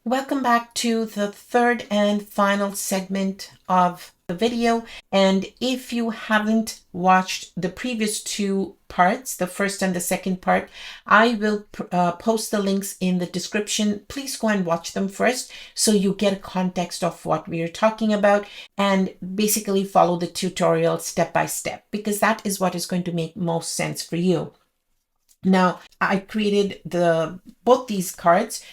Welcome back to the third and final segment of the video. And if you haven't watched the previous two parts, the first and the second part, I will post the links in the description. Please go and watch them first so you get a context of what we are talking about and basically follow the tutorial step by step, because that is what is going to make most sense for you. Now, I created both these cards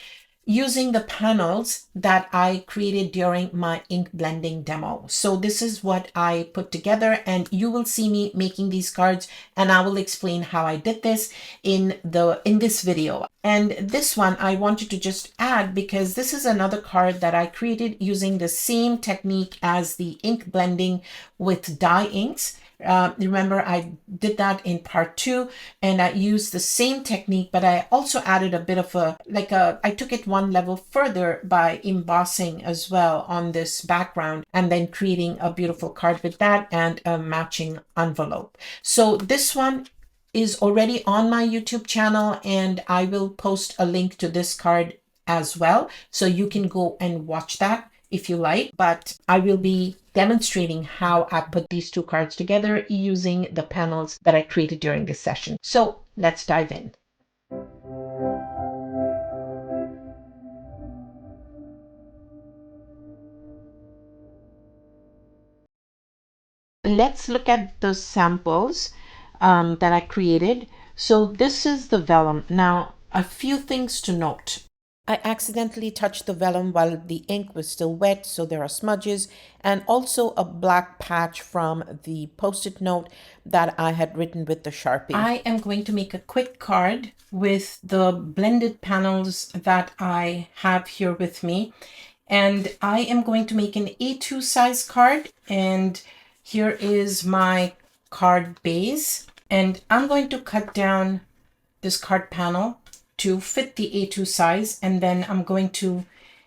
using the panels that I created during my ink blending demo. So this is what I put together, and you will see me making these cards, and I will explain how I did this in this video. And this one I wanted to just add because this is another card that I created using the same technique as the ink blending with dye inks. Remember, I did that in part 2, and I used the same technique, but I also added a bit of I took it one level further by embossing as well on this background and then creating a beautiful card with that and a matching envelope. So this one is already on my YouTube channel, and I will post a link to this card as well, so you can go and watch that if you like. But I will be demonstrating how I put these two cards together using the panels that I created during this session. So let's dive in. Let's look at the samples that I created. So this is the vellum. Now, a few things to note. I accidentally touched the vellum while the ink was still wet, so there are smudges, and also a black patch from the post-it note that I had written with the Sharpie. I am going to make a quick card with the blended panels that I have here with me. And I am going to make an A2 size card, and here is my card base. And I'm going to cut down this card panel to fit the A2 size, and then I'm going to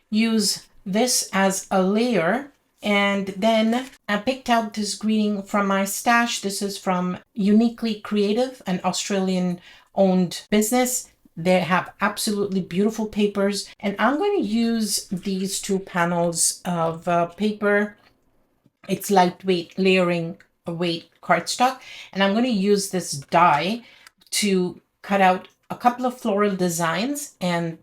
use this as a layer. And then I picked out this greeting from my stash. This is from Uniquely Creative, an Australian owned business. They have absolutely beautiful papers, and I'm going to use these two panels of paper. It's lightweight layering weight cardstock, and I'm going to use this die to cut out a couple of floral designs and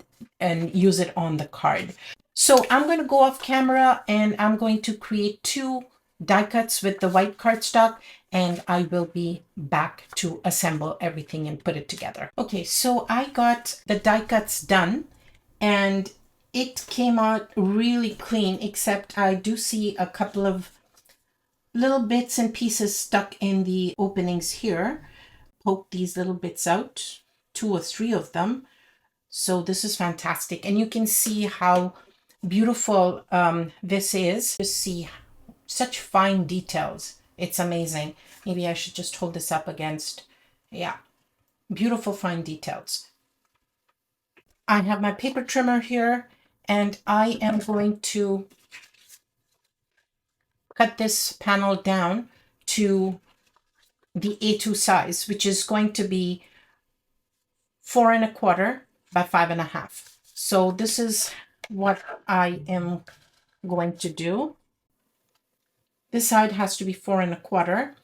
use it on the card. So I'm going to go off camera and I'm going to create two die cuts with the white cardstock, and I will be back to assemble everything and put it together. Okay, so I got the die cuts done and it came out really clean, except I do see a couple of little bits and pieces stuck in the openings here. Poke these little bits out, 2 or 3 of them. So this is fantastic, and you can see how beautiful this is. Just see such fine details. It's amazing. Maybe I should just hold this up against, yeah, beautiful fine details. I have my paper trimmer here, and I am going to cut this panel down to the A2 size, which is going to be 4 1/4 by 5 1/2. So this is what I am going to do. This side has to be 4 1/4.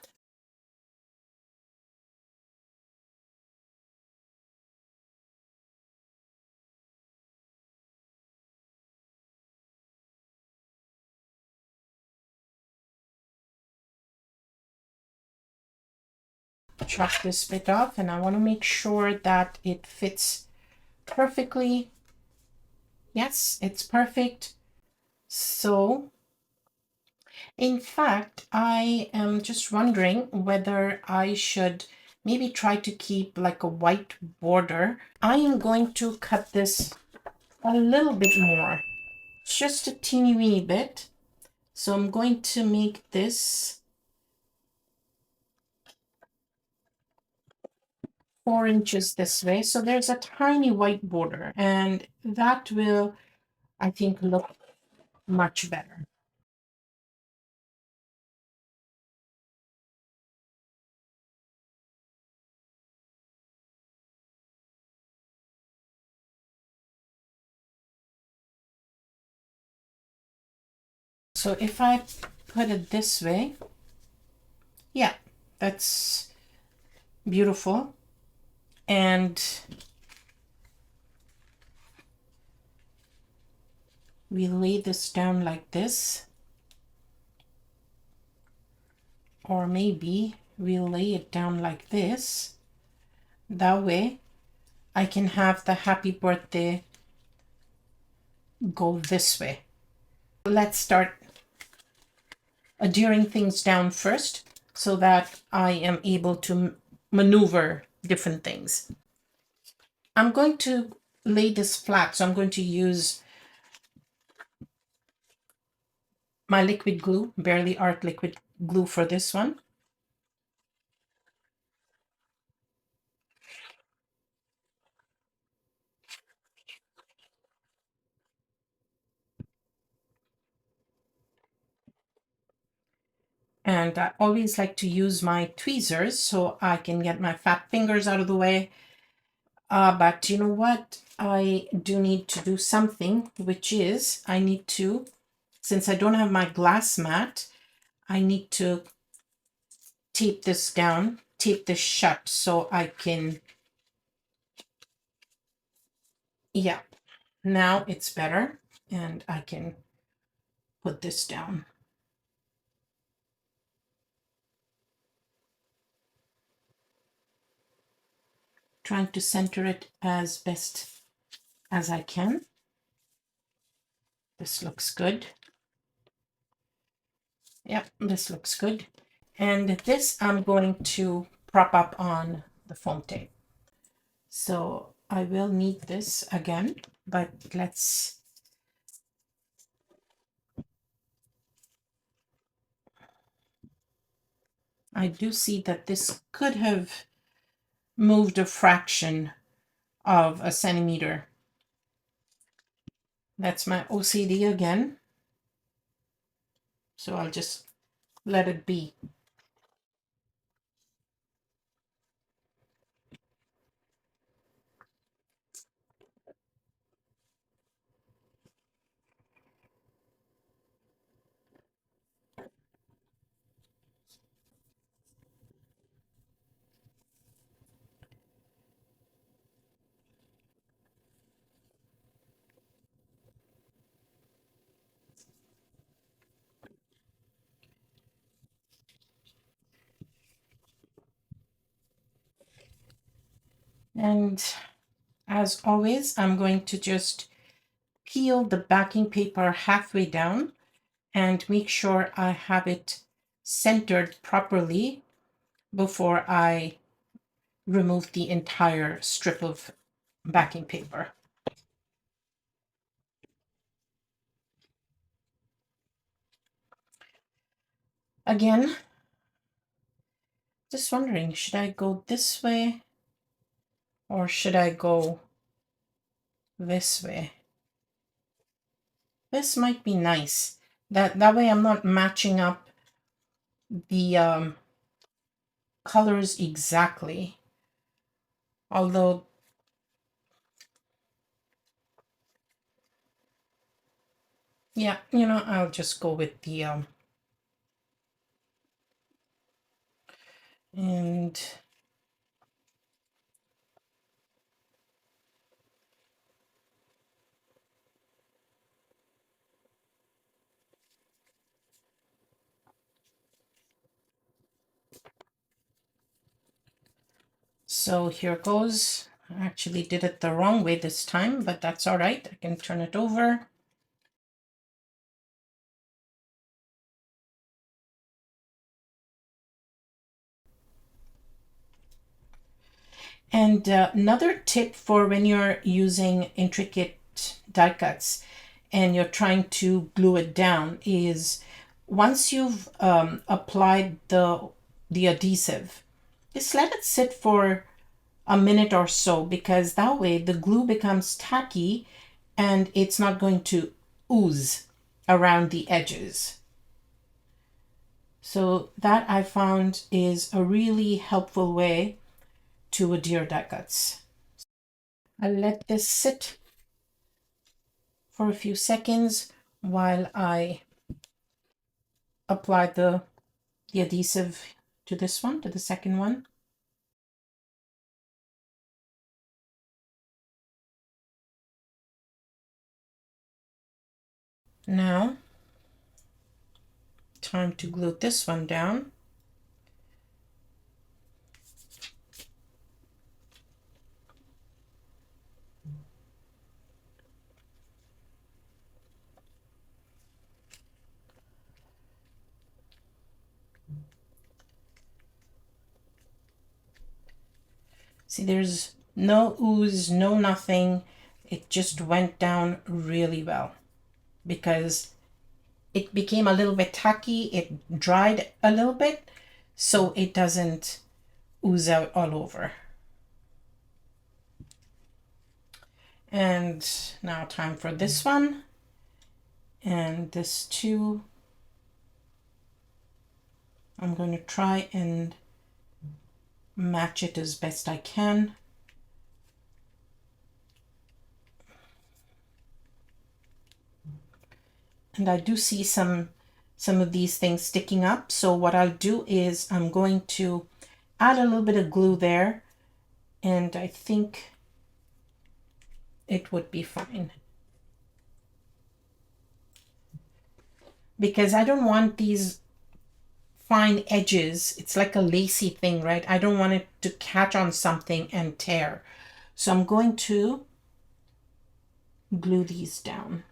Chop this bit off, and I want to make sure that it fits perfectly. Yes, it's perfect. So, in fact, I am just wondering whether I should maybe try to keep like a white border. I am going to cut this a little bit more, just a teeny weeny bit. So I'm going to make this 4 inches this way. So there's a tiny white border, and that will, I think, look much better. So if I put it this way, yeah, that's beautiful. And we lay this down like this, or maybe we'll lay it down like this. That way I can have the happy birthday go this way. Let's start adhering things down first so that I am able to maneuver different things. I'm going to lay this flat, so I'm going to use my liquid glue, Barely Art liquid glue for this one. And I always like to use my tweezers so I can get my fat fingers out of the way. But you know what? I do need to do something, which is I need to, since I don't have my glass mat, I need to tape this down, tape this shut so I can, yeah, now it's better and I can put this down. Trying to center it as best as I can. This looks good. Yep, this looks good. And this I'm going to prop up on the foam tape. So I will need this again, but I do see that this could have moved a fraction of a centimeter. That's my OCD again. So I'll just let it be. And as always, I'm going to just peel the backing paper halfway down and make sure I have it centered properly before I remove the entire strip of backing paper. Again, just wondering, should I go this way or should I go this way? This might be nice. That way I'm not matching up the colors exactly. Although, yeah, you know, I'll just go with the and so here goes. I actually did it the wrong way this time, but that's all right. I can turn it over. And another tip for when you're using intricate die cuts and you're trying to glue it down is once you've applied the adhesive, just let it sit for a minute or so, because that way the glue becomes tacky and it's not going to ooze around the edges. So that I found is a really helpful way to adhere die cuts. I'll let this sit for a few seconds while I apply the adhesive to this one, to the second one. Now, time to glue this one down. See, there's no ooze, no nothing. It just went down really well because it became a little bit tacky. It dried a little bit, so it doesn't ooze out all over. And now time for this one. And this too, I'm going to try and match it as best I can. And I do see some of these things sticking up. So what I'll do is I'm going to add a little bit of glue there, and I think it would be fine. Because I don't want these fine edges. It's like a lacy thing, right? I don't want it to catch on something and tear. So I'm going to glue these down.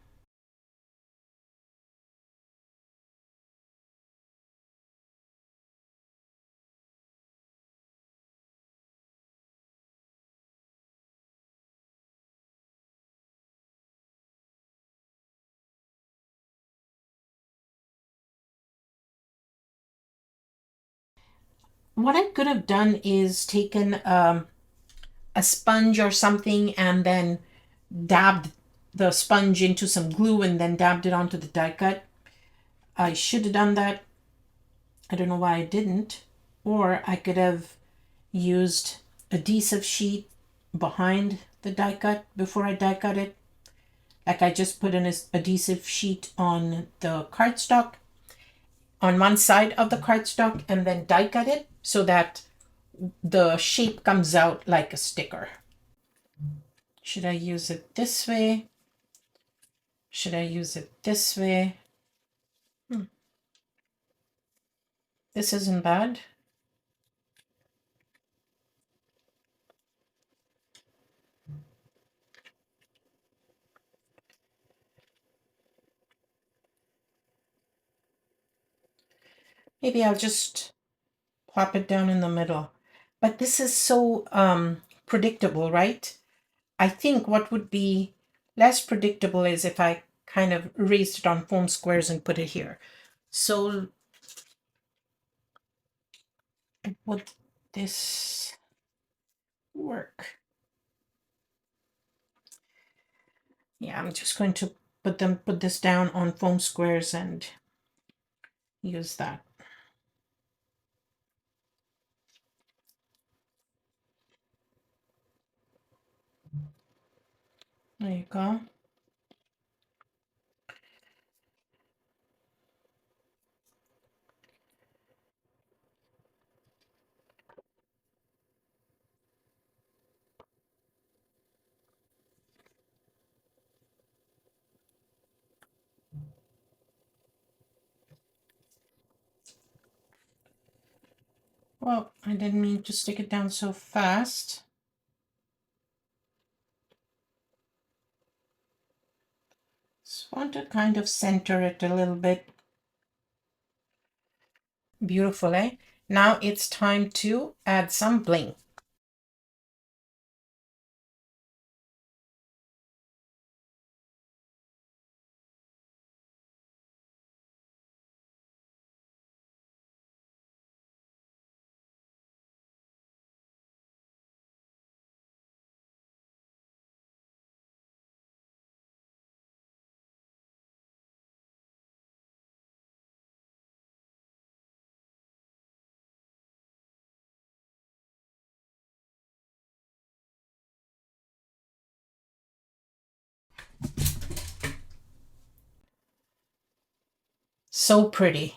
What I could have done is taken a sponge or something and then dabbed the sponge into some glue and then dabbed it onto the die cut. I should have done that. I don't know why I didn't. Or I could have used adhesive sheet behind the die cut before I die cut it. Like I just put an adhesive sheet on the cardstock on one side of the cardstock and then die cut it so that the shape comes out like a sticker. Should I use it this way? Should I use it this way? This isn't bad. Maybe I'll just plop it down in the middle. But this is so predictable, right? I think what would be less predictable is if I kind of raised it on foam squares and put it here. So would this work? Yeah, I'm just going to put this down on foam squares and use that. There you go. Well, I didn't mean to stick it down so fast. Just want to kind of center it a little bit. Beautiful, eh? Now it's time to add some bling. So pretty.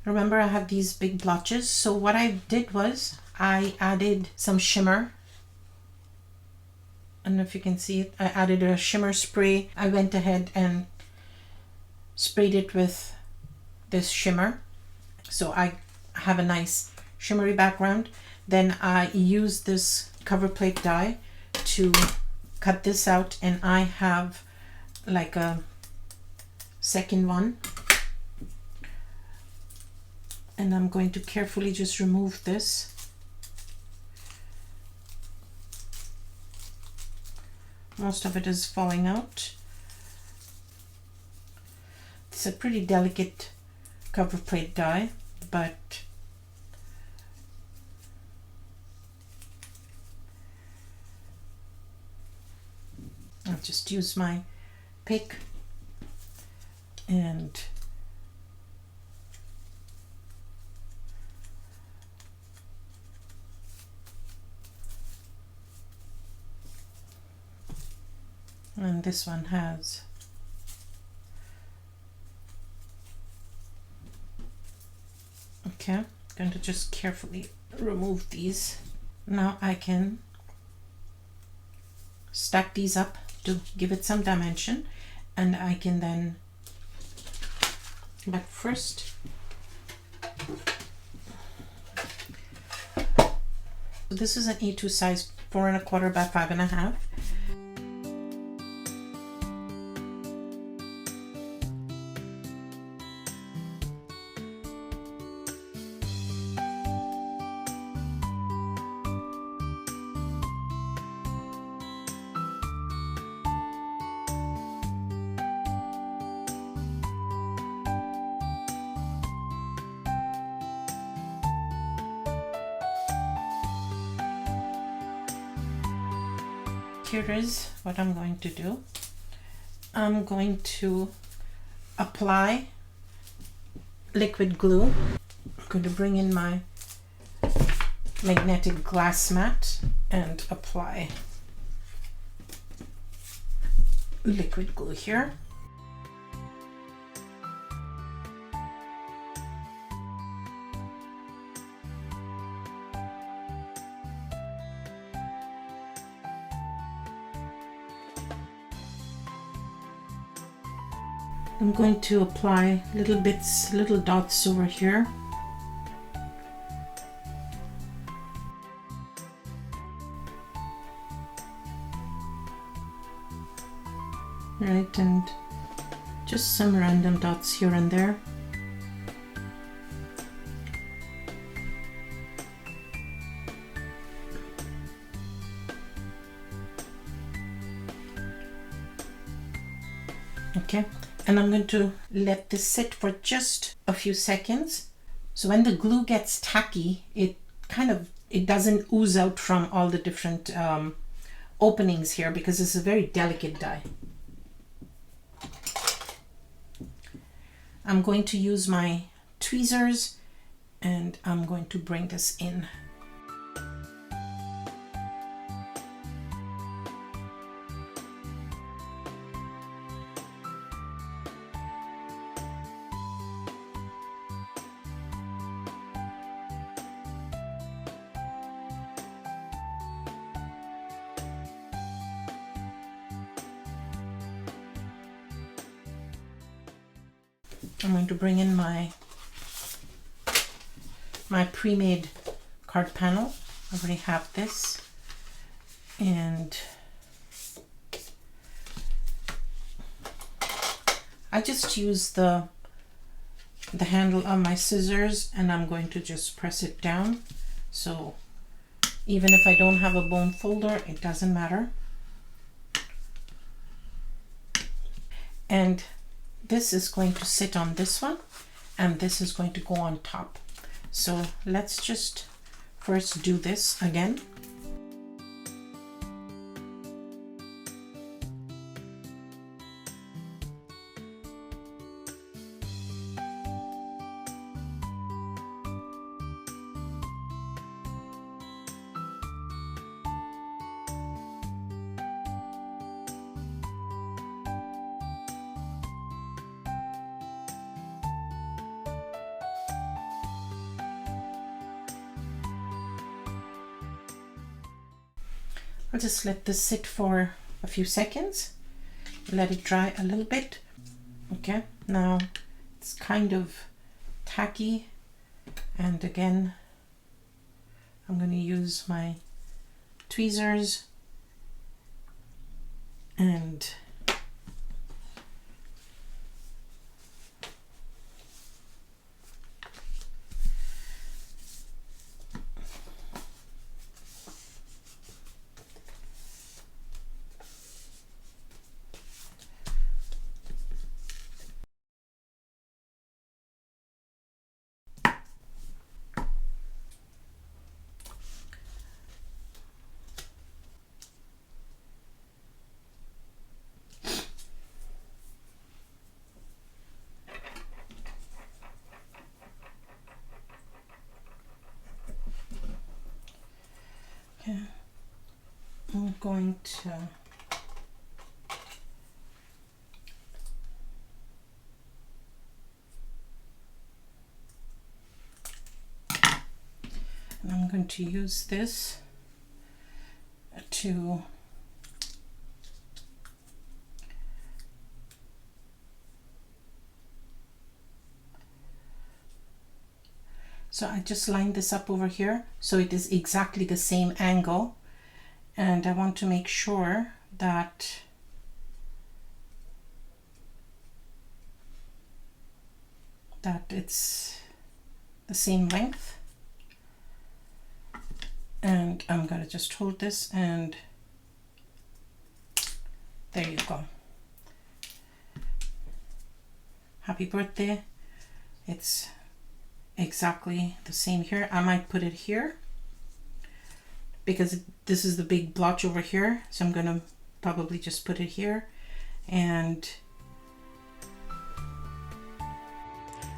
Remember, I have these big blotches. So what I did was I added some shimmer. I don't know if you can see it. I added a shimmer spray. I went ahead and sprayed it with this shimmer. So I have a nice shimmery background. Then I used this cover plate die to cut this out, and I have like a second one. And I'm going to carefully just remove this. Most of it is falling out. It's a pretty delicate cover plate die, but I'll just use my pick and this one has okay. I'm going to just carefully remove these. Now I can stack these up to give it some dimension, and I can then, but first this is an A2 size, 4 1/4 by 5 1/2. Here is what I'm going to do. I'm going to apply liquid glue. I'm going to bring in my magnetic glass mat and apply liquid glue here. I'm going to apply little bits, little dots over here. Right, and just some random dots here and there. Okay. And I'm going to let this sit for just a few seconds. So when the glue gets tacky, it doesn't ooze out from all the different openings here, because it's a very delicate die. I'm going to use my tweezers and I'm going to bring this in. I'm going to bring in my pre-made card panel. I already have this, and I just use the handle of my scissors, and I'm going to just press it down. So even if I don't have a bone folder, it doesn't matter. And this is going to sit on this one, and this is going to go on top. So let's just first do this again. I'll just let this sit for a few seconds, let it dry a little bit. Okay, now it's kind of tacky, and again I'm going to use my tweezers and I'm going to use this to so I just lined this up over here so it is exactly the same angle, and I want to make sure that it's the same length. And I'm going to just hold this, and there you go. Happy birthday. It's exactly the same here. I might put it here because this is the big blotch over here, so I'm gonna probably just put it here. And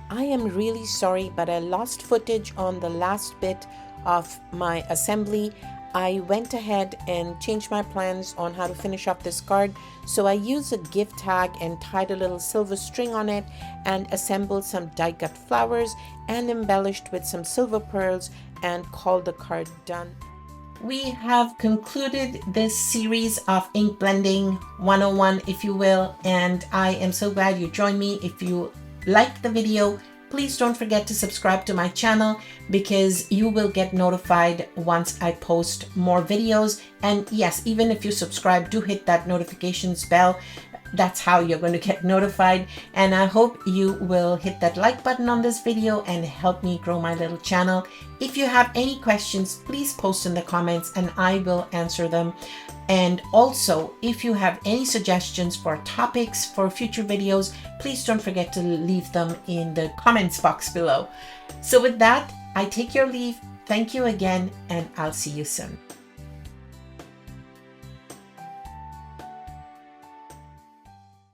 I am really sorry, but I lost footage on the last bit of my assembly. I went ahead and changed my plans on how to finish up this card. So I used a gift tag and tied a little silver string on it and assembled some die cut flowers and embellished with some silver pearls and called the card done. We have concluded this series of ink blending 101, if you will, and I am so glad you joined me. If you liked the video, please don't forget to subscribe to my channel because you will get notified once I post more videos. And yes, even if you subscribe, do hit that notifications bell. That's how you're going to get notified. And I hope you will hit that like button on this video and help me grow my little channel. If you have any questions, please post in the comments and I will answer them. And also, if you have any suggestions for topics for future videos, please don't forget to leave them in the comments box below. So with that, I take your leave. Thank you again, and I'll see you soon.